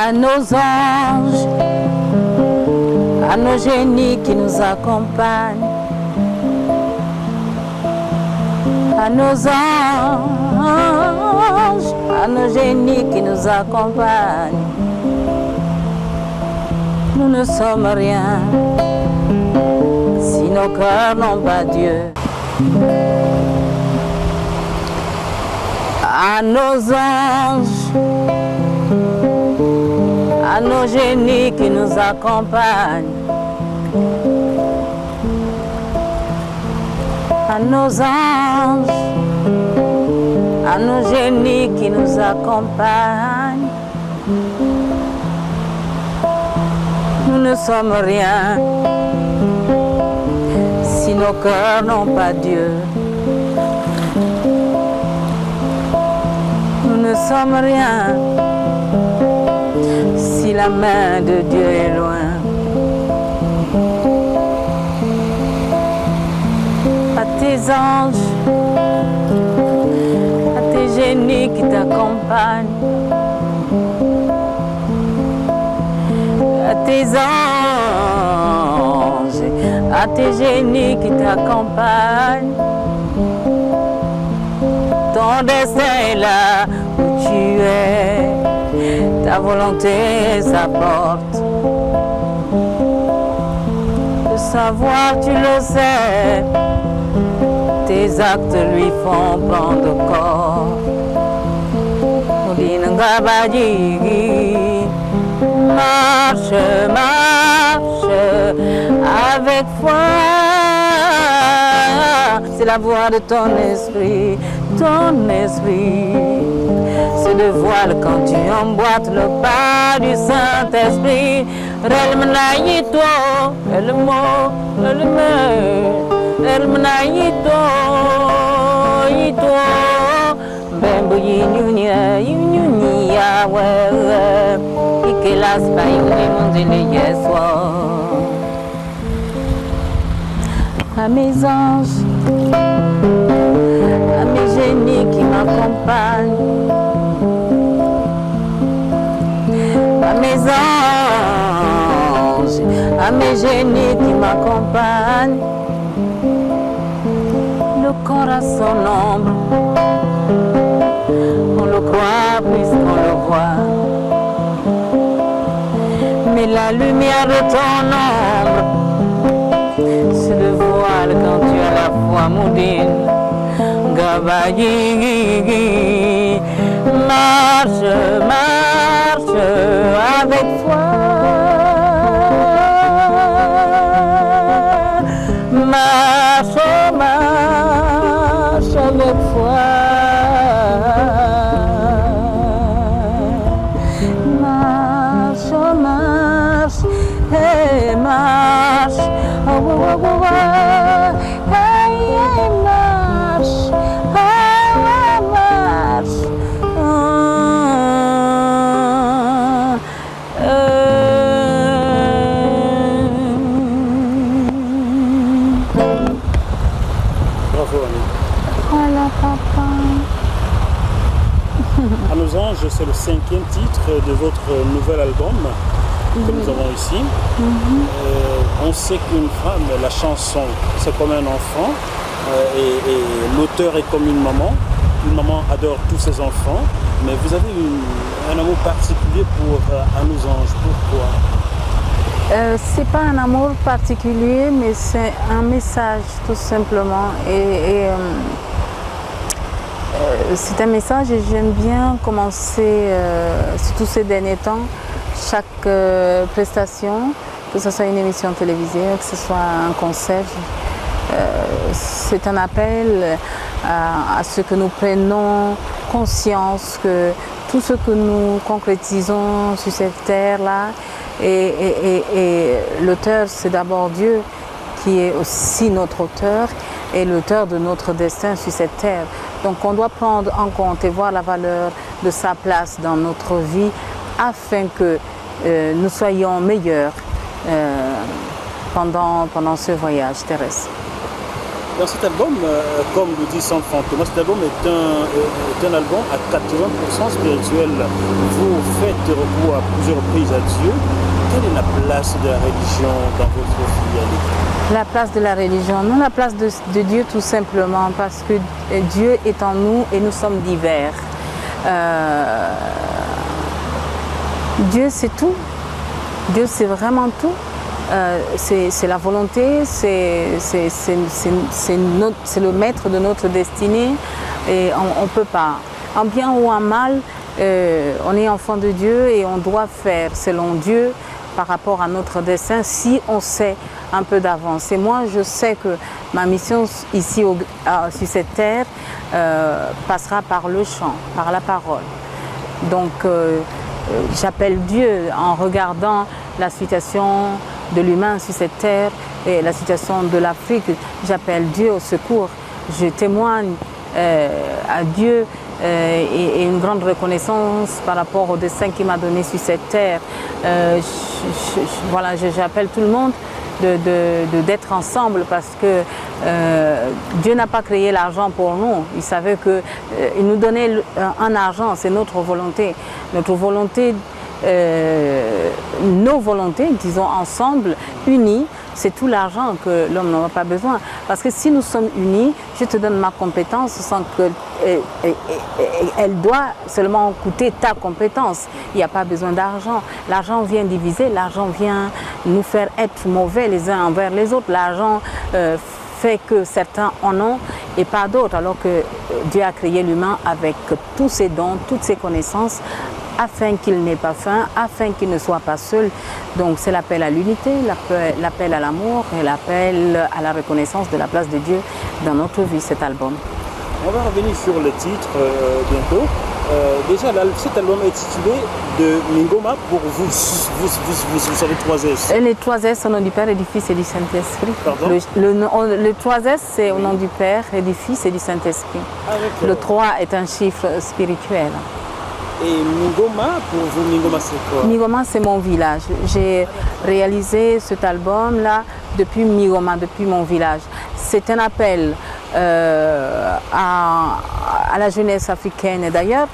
À nos anges, à nos génies qui nous accompagnent, à nos anges, à nos génies qui nous accompagnent. Nous ne sommes rien si nos cœurs n'ont pas Dieu. À nos anges, à nos génies qui nous accompagnent, à nos anges, à nos génies qui nous accompagnent. Nous ne sommes rien si nos cœurs n'ont pas Dieu. Nous ne sommes rien si la main de Dieu est loin. À tes anges, à tes génies qui t'accompagnent, à tes anges, à tes génies qui t'accompagnent. Ton destin est là où tu es, ta volonté est sa porte. Le savoir, tu le sais, tes actes lui font prendre corps. Marche, marche avec foi. C'est la voix de ton esprit, ton esprit. C'est le voile quand tu emboîtes le pas du Saint-Esprit. Relmnaïto, el mot, el me, relmnaïto, ito, bembo yinyunya, yinyunya, ouais, ike las payuni mondele yeswa. À mes anges, à mes génies qui m'accompagnent, à mes anges, à mes génies qui m'accompagnent. Le corps a son ombre, on le croit puisqu'on le voit. Mais la lumière de ton ombre, c'est le voile quand tu as la foi moudine. Gabayi, marche, marche avec foi. Marche, marche avec foi. Marche, marche, hey, marche. Oh, oh, oh, oh, oh. Hey, hey, marche, hey, marche. Bravo, Annie. Voilà, papa. À nos anges, c'est le 5e titre de votre nouvel album que nous avons ici. On sait qu'une femme, la chanson, c'est comme un enfant et l'auteur est comme une maman. Une maman adore tous ses enfants, mais vous avez un amour particulier pour À nos anges. Pourquoi? C'est pas un amour particulier, mais c'est un message tout simplement. C'est un message et j'aime bien commencer, surtout ces derniers temps, chaque prestation, que ce soit une émission télévisée, que ce soit un concert, c'est un appel à ce que nous prenons conscience que tout ce que nous concrétisons sur cette terre-là, et l'auteur, c'est d'abord Dieu qui est aussi notre auteur et l'auteur de notre destin sur cette terre. Donc on doit prendre en compte et voir la valeur de sa place dans notre vie afin que nous soyons meilleurs pendant ce voyage terrestre. Dans cet album, comme le dit Saint Thomas, cet album est un album à 80% spirituel. Vous faites recours à plusieurs reprises à Dieu. Quelle est la place de la religion dans votre filialité? La place de la religion, non, la place de Dieu tout simplement parce que Dieu est en nous et nous sommes divers. Dieu c'est tout, Dieu c'est vraiment tout. C'est la volonté, c'est le maître de notre destinée et on ne peut pas. En bien ou en mal, on est enfant de Dieu et on doit faire selon Dieu par rapport à notre destin si on sait un peu d'avance. Et moi, je sais que ma mission ici sur cette terre passera par le chant, par la parole. Donc, j'appelle Dieu en regardant la situation de l'humain sur cette terre et la situation de l'Afrique. J'appelle Dieu au secours. Je témoigne à Dieu et une grande reconnaissance par rapport au destin qu'il m'a donné sur cette terre. Voilà, j'appelle tout le monde d'être ensemble parce que Dieu n'a pas créé l'argent pour nous. Il savait qu'il nous donnait un argent, c'est notre volonté. Notre volonté, nos volontés, disons ensemble, unies, c'est tout l'argent que l'homme n'aura pas besoin. Parce que si nous sommes unis, je te donne ma compétence sans que elle doit seulement coûter ta compétence. Il n'y a pas besoin d'argent. L'argent vient diviser, l'argent vient nous faire être mauvais les uns envers les autres. L'argent fait que certains en ont et pas d'autres, alors que Dieu a créé l'humain avec tous ses dons, toutes ses connaissances, afin qu'il n'ait pas faim, afin qu'il ne soit pas seul. Donc c'est l'appel à l'unité, l'appel à l'amour et l'appel à la reconnaissance de la place de Dieu dans notre vie, cet album. On va revenir sur le titre bientôt. Déjà, cet album est intitulé de Mingoma pour vous savez 3S. Les 3S au nom du Père et du Fils et du Saint-Esprit. Pardon? Le 3S c'est au nom du Père et du Fils et du Saint-Esprit. Le 3 est un chiffre spirituel. Et Mingoma, pour vous, Mingoma c'est quoi? Mingoma c'est mon village. J'ai réalisé cet album-là depuis Mingoma, depuis mon village. C'est un appel à la jeunesse africaine et d'ailleurs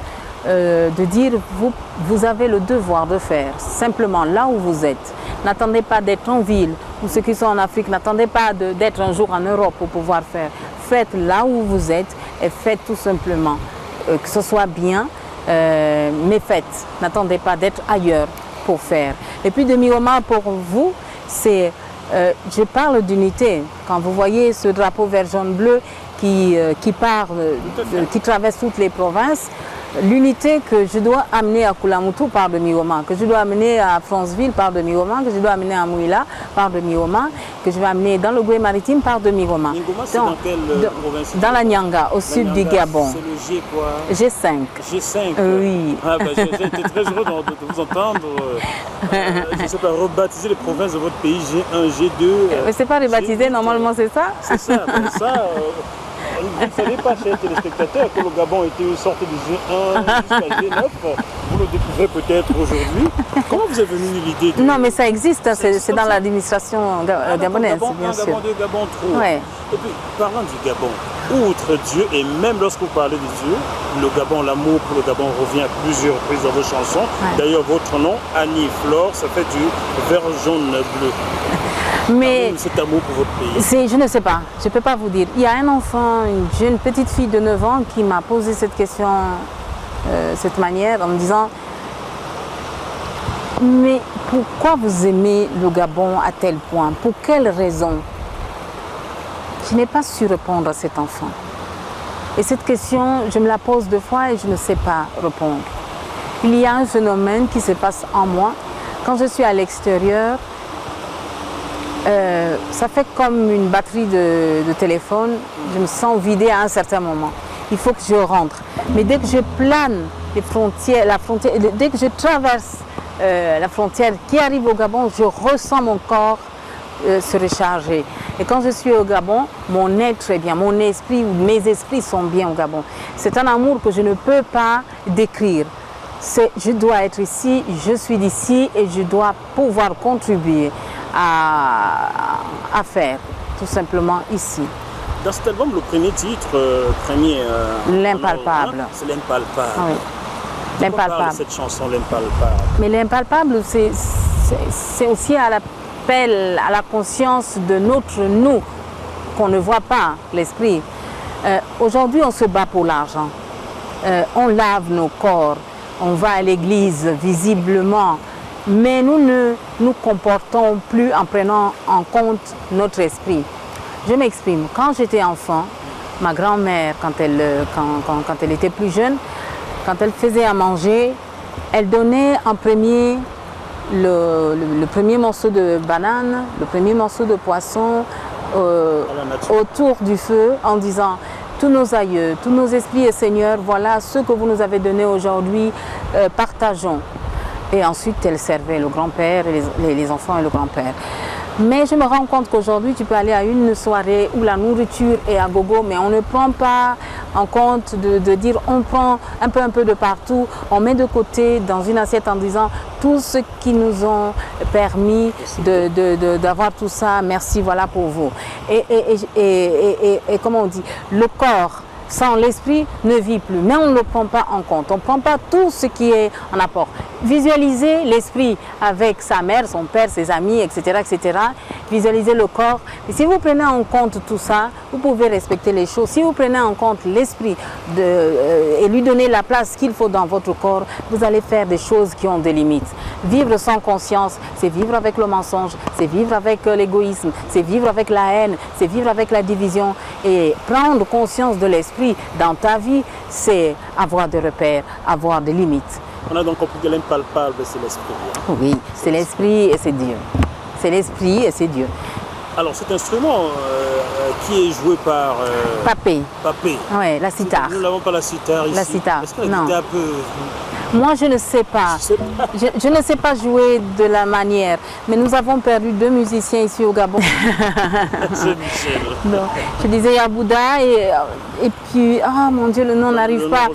de dire vous avez le devoir de faire simplement là où vous êtes. N'attendez pas d'être en ville ou ceux qui sont en Afrique, n'attendez pas d'être un jour en Europe pour pouvoir faire. Faites là où vous êtes et faites tout simplement. Que ce soit bien, mais faites. N'attendez pas d'être ailleurs pour faire. Et puis de Mingoma pour vous, c'est je parle d'unité. Quand vous voyez ce drapeau vert jaune bleu qui traverse toutes les provinces, l'unité que je dois amener à Koulamoutou part de Mingoma, que je dois amener à Franceville part de Mingoma, que je dois amener à Mouila part de Mingoma, que je vais amener dans le Goué maritime part de Mingoma. Mingoma, c'est dans quelle province? Dans la Nyanga, au sud du Gabon. C'est le G quoi? G5. G5. Oui. Ah, j'ai été très heureux de vous entendre. Je ne sais pas, rebaptiser les provinces de votre pays G1, G2. C'est pas rebaptisé, normalement c'est ça? C'est ça, mais ça. Vous ne savez pas, chers téléspectateurs, que le Gabon était une sorte de G1 jusqu'à G9. Vous le découvrez peut-être aujourd'hui. Comment vous est venue l'idée de... Non, mais ça existe, c'est dans l'administration gabonaise, bien sûr. Gabon 2, Gabon 3. Ouais. Et puis, parlant du Gabon, outre Dieu, et même lorsque vous parlez de Dieu, le Gabon, l'amour pour le Gabon revient à plusieurs reprises dans vos chansons. Ouais. D'ailleurs, votre nom, Annie Flore, ça fait du vert jaune bleu. Mais cet amour pour votre pays. Je ne sais pas, je ne peux pas vous dire. Il y a un enfant, une jeune petite fille de 9 ans qui m'a posé cette question, cette manière, en me disant « Mais pourquoi vous aimez le Gabon à tel point? Pour quelle raison ?» Je n'ai pas su répondre à cet enfant. Et cette question, je me la pose 2 fois et je ne sais pas répondre. Il y a un phénomène qui se passe en moi. Quand je suis à l'extérieur, ça fait comme une batterie de téléphone, je me sens vidée à un certain moment. Il faut que je rentre. Mais dès que je plane les frontières, dès que je traverse la frontière qui arrive au Gabon, je ressens mon corps se recharger. Et quand je suis au Gabon, mon être est bien, mon esprit ou mes esprits sont bien au Gabon. C'est un amour que je ne peux pas décrire. Je dois être ici, je suis d'ici et je dois pouvoir contribuer à faire tout simplement ici. Dans cet album, le premier titre, L'impalpable. C'est l'impalpable. Ah oui. L'impalpable. Cette chanson, l'impalpable. Mais l'impalpable, c'est aussi à l'appel à la conscience de notre nous, qu'on ne voit pas, l'esprit. Aujourd'hui, on se bat pour l'argent. On lave nos corps, on va à l'église visiblement, mais nous ne nous comportons plus en prenant en compte notre esprit. Je m'exprime. Quand j'étais enfant, ma grand-mère, quand elle était plus jeune, quand elle faisait à manger, elle donnait en premier le premier morceau de banane, le premier morceau de poisson autour du feu en disant tous nos aïeux, tous nos esprits et seigneurs, voilà ce que vous nous avez donné aujourd'hui, partageons. Et ensuite elle servait le grand-père, et les enfants et le grand-père. Mais je me rends compte qu'aujourd'hui, tu peux aller à une soirée où la nourriture est à gogo, mais on ne prend pas en compte de dire on prend un peu de partout, on met de côté dans une assiette en disant tout ce qui nous ont permis d'avoir tout ça, merci, voilà pour vous. Et comment on dit, le corps sans l'esprit ne vit plus, mais on ne le prend pas en compte, on ne prend pas tout ce qui est en apport. Visualiser l'esprit avec sa mère, son père, ses amis, etc., etc. Visualiser le corps. Et si vous prenez en compte tout ça, vous pouvez respecter les choses. Si vous prenez en compte l'esprit et lui donner la place qu'il faut dans votre corps, vous allez faire des choses qui ont des limites. Vivre sans conscience, c'est vivre avec le mensonge, c'est vivre avec l'égoïsme, c'est vivre avec la haine, c'est vivre avec la division. Et prendre conscience de l'esprit dans ta vie, c'est avoir des repères, avoir des limites. On a donc compris que l'impalpable, c'est l'esprit. Oui, c'est l'esprit et c'est Dieu. C'est l'esprit et c'est Dieu. Alors cet instrument qui est joué par... Papé. Papé. Oui, la sitar. Nous n'avons pas la sitar ici. La sitar, est-ce que la non. guitare peut... Moi, je ne sais pas. Je ne sais pas jouer de la manière. Mais nous avons perdu 2 musiciens ici au Gabon. C'est Michel. Non. Je disais Yabouda et puis, oh mon Dieu, le nom n'arrive pas.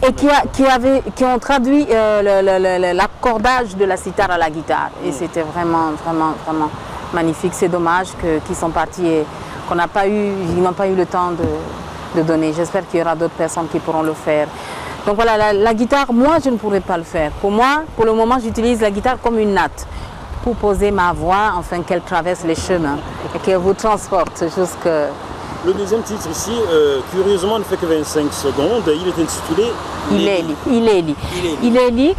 Et qui ont traduit l'accordage de la sitar à la guitare. Et c'était vraiment, vraiment, vraiment magnifique. C'est dommage qu'ils sont partis et qu'ils n'ont pas eu le temps de donner. J'espère qu'il y aura d'autres personnes qui pourront le faire. Donc voilà, la guitare, moi, je ne pourrais pas le faire. Pour moi, pour le moment, j'utilise la guitare comme une natte pour poser ma voix, afin qu'elle traverse les chemins et qu'elle vous transporte jusque... Le deuxième titre ici, curieusement, ne fait que 25 secondes. Il est intitulé Iléli.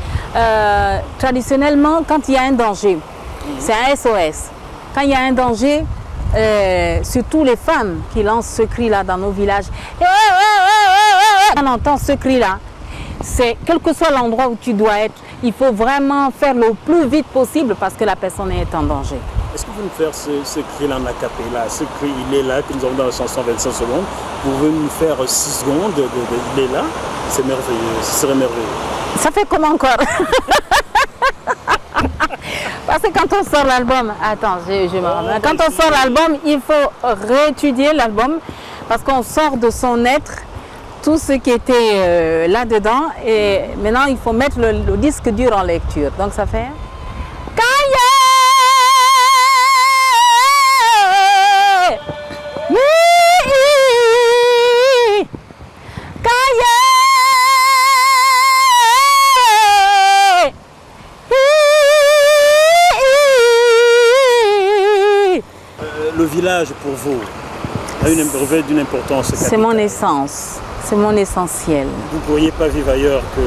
Traditionnellement, quand il y a un danger, c'est un SOS. Quand il y a un danger, surtout les femmes qui lancent ce cri-là dans nos villages, on entend ce cri-là. C'est quel que soit l'endroit où tu dois être, il faut vraiment faire le plus vite possible parce que la personne est en danger. Est-ce que vous pouvez nous faire ce cri-là en acapella, ce cri il est là que nous avons dans la chanson 25 secondes, vous pouvez nous faire 6 secondes de il est là? C'est merveilleux, ce serait merveilleux. Ça fait comme encore. Parce que quand on sort l'album, attends, je me remets. Quand on sort l'album, il faut réétudier l'album parce qu'on sort de son être tout ce qui était là-dedans et maintenant il faut mettre le disque dur en lecture. Donc ça fait... Le village pour vous revêt d'une importance capitale. C'est mon essence, c'est mon essentiel. Vous ne pourriez pas vivre ailleurs que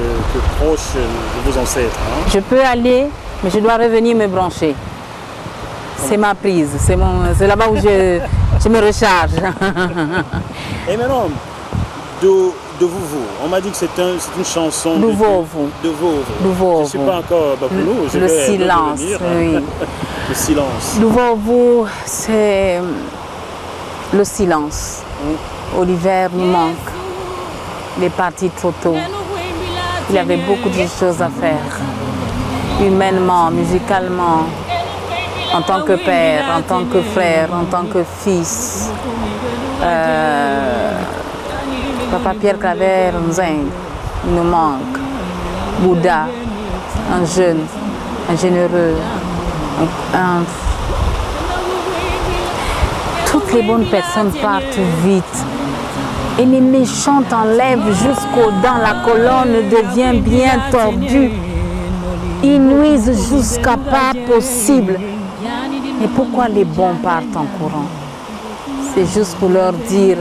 proche de vos ancêtres. Hein? Je peux aller, mais je dois revenir me brancher. C'est ma prise, c'est là-bas où je me recharge. Et maintenant, de vous, on m'a dit que c'est une chanson de vous. Je ne suis pas encore Babounou, je le vais silence, revenir. oui. Le silence. Vous, c'est le silence. Oliver nous manque. Il est parti trop tôt. Il avait beaucoup de choses à faire. Humainement, musicalement. en tant que père, en tant que frère, en tant que fils. Papa Pierre Claver Nzeng, il nous manque. Bouddha, un jeune, un généreux, toutes les bonnes personnes partent vite. Et les méchants t'enlèvent jusqu'aux dents, la colonne devient bien tordue. Ils nuisent jusqu'à pas possible. Et pourquoi les bons partent en courant? C'est juste pour leur dire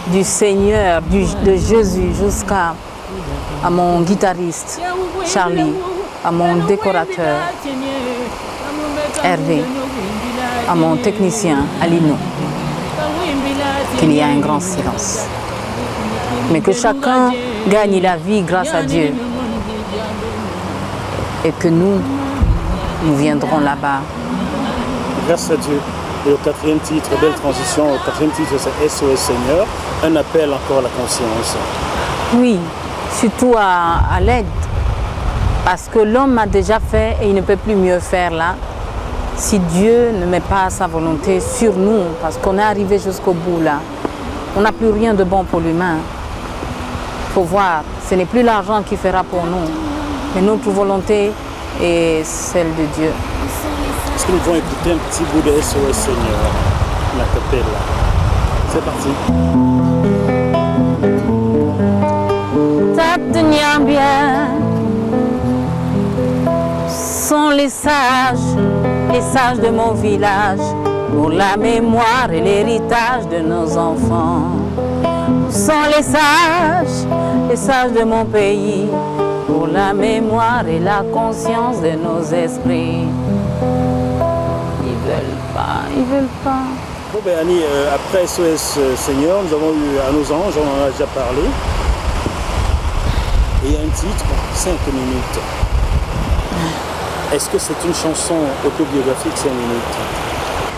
du Seigneur, de Jésus, jusqu'à mon guitariste Charlie, à mon décorateur Hervé, à mon technicien Alino, qu'il y a un grand silence. Mais que chacun gagne la vie grâce à Dieu. Et que nous viendrons là-bas. Grâce à Dieu. Et au quatrième titre, belle transition, au quatrième titre c'est SOS Seigneur, un appel encore à la conscience. Oui, surtout à l'aide. Parce que l'homme a déjà fait et il ne peut plus mieux faire là. Si Dieu ne met pas sa volonté sur nous, parce qu'on est arrivé jusqu'au bout là, on n'a plus rien de bon pour l'humain. Il faut voir, ce n'est plus l'argent qui fera pour nous, mais notre volonté est celle de Dieu. Est-ce que nous pouvons écouter un petit bout de SOS Seigneur, la cappella? C'est parti. Ça tenir bien sont les sages de mon village, pour la mémoire et l'héritage de nos enfants. Sont les sages de mon pays, pour la mémoire et la conscience de nos esprits. Ils veulent pas. Bon ben Annie, après SOS Seigneur, nous avons eu À nos anges, on en a déjà parlé. Et il y a un titre, 5 minutes. Est-ce que c'est une chanson autobiographique, 5 minutes?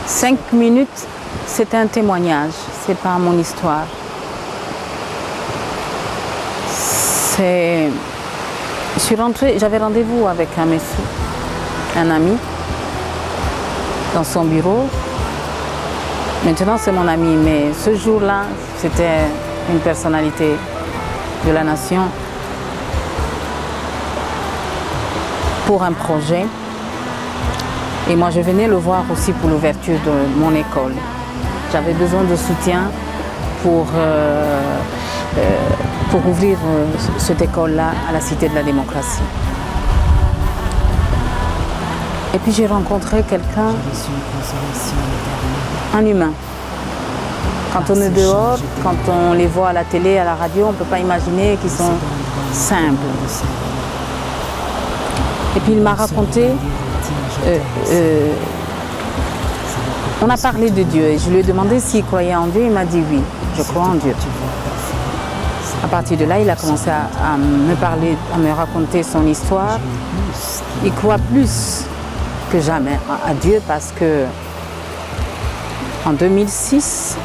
5 minutes, c'est un témoignage, c'est pas mon histoire. Je suis rentrée, j'avais rendez-vous avec un monsieur, un ami, dans son bureau. Maintenant, c'est mon ami, mais ce jour-là, c'était une personnalité de la nation pour un projet. Et moi, je venais le voir aussi pour l'ouverture de mon école. J'avais besoin de soutien pour ouvrir cette école-là à la Cité de la Démocratie. Et puis j'ai rencontré quelqu'un, un humain. Quand on est dehors, quand on les voit à la télé, à la radio, on ne peut pas imaginer qu'ils sont simples. Et puis il m'a raconté, on a parlé de Dieu et je lui ai demandé s'il croyait en Dieu, il m'a dit oui, je crois en Dieu. À partir de là, il a commencé à me parler, à me raconter son histoire. Il croit plus que jamais à Dieu parce que en 2006,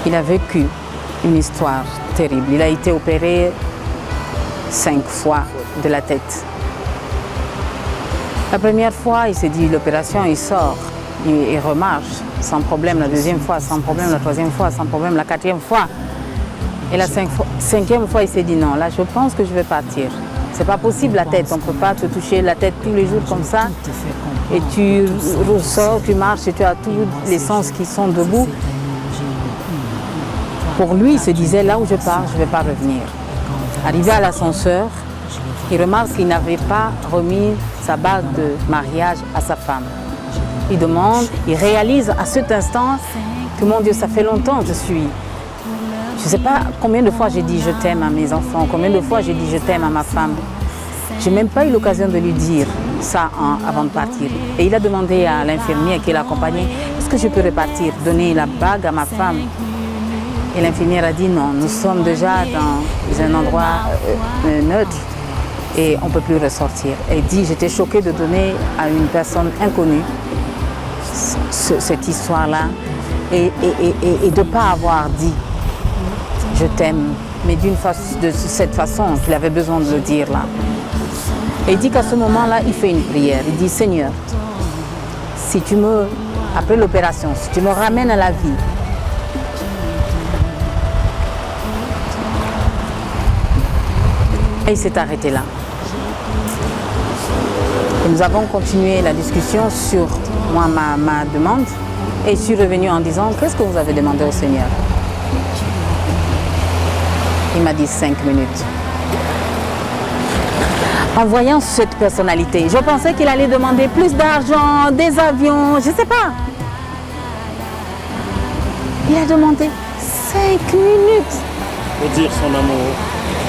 il a vécu une histoire terrible. Il a été opéré 5 fois de la tête. La première fois, il s'est dit l'opération, il sort, il remarche sans problème. La deuxième fois, sans problème. La troisième fois, sans problème. La quatrième fois. Et la cinquième fois, il s'est dit non, là je pense que je vais partir. C'est pas possible la tête, on ne peut pas te toucher la tête tous les jours comme ça. Et tu ressors, tu marches et tu as tous les sens qui sont debout. Pour lui, il se disait là où je pars, je ne vais pas revenir. Arrivé à l'ascenseur, il remarque qu'il n'avait pas remis sa bague de mariage à sa femme. Il demande, il réalise à cet instant que mon Dieu, ça fait longtemps que je suis. Je ne sais pas combien de fois j'ai dit je t'aime à mes enfants, combien de fois j'ai dit je t'aime à ma femme. Je n'ai même pas eu l'occasion de lui dire ça avant de partir. Et il a demandé à l'infirmière qui l'accompagnait, est-ce que je peux repartir, donner la bague à ma femme? Et l'infirmière a dit non, nous sommes déjà dans un endroit neutre et on ne peut plus ressortir. Elle dit, j'étais choquée de donner à une personne inconnue cette histoire-là et de ne pas avoir dit je t'aime, mais de cette façon qu'il avait besoin de le dire là. Et il dit qu'à ce moment-là, il fait une prière. Il dit, Seigneur, si tu me, après l'opération, si tu me ramènes à la vie, et il s'est arrêté là. Et nous avons continué la discussion sur moi, ma demande, et je suis revenue en disant, qu'est-ce que vous avez demandé au Seigneur? Il m'a dit 5 minutes. En voyant cette personnalité, je pensais qu'il allait demander plus d'argent, des avions, je ne sais pas. Il a demandé 5 minutes. Pour dire son amour.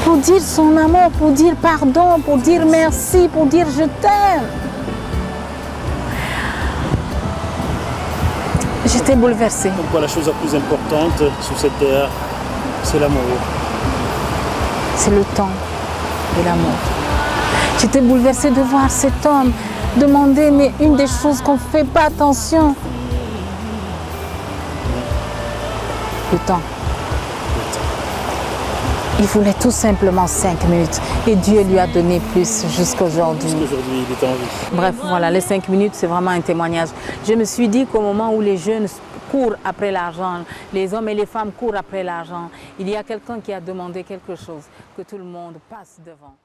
Pour dire son amour, pour dire pardon, pour dire merci, pour dire je t'aime. J'étais bouleversée. Pourquoi la chose la plus importante sur cette terre, c'est l'amour. C'est le temps de l'amour. J'étais bouleversée de voir cet homme demander, mais une des choses qu'on ne fait pas attention. Le temps. Il voulait tout simplement 5 minutes et Dieu lui a donné plus jusqu'aujourd'hui. Jusqu'aujourd'hui, il est en vie. Bref, voilà, les 5 minutes, c'est vraiment un témoignage. Je me suis dit qu'au moment où les jeunes courent après l'argent, les hommes et les femmes courent après l'argent, il y a quelqu'un qui a demandé quelque chose, que tout le monde passe devant.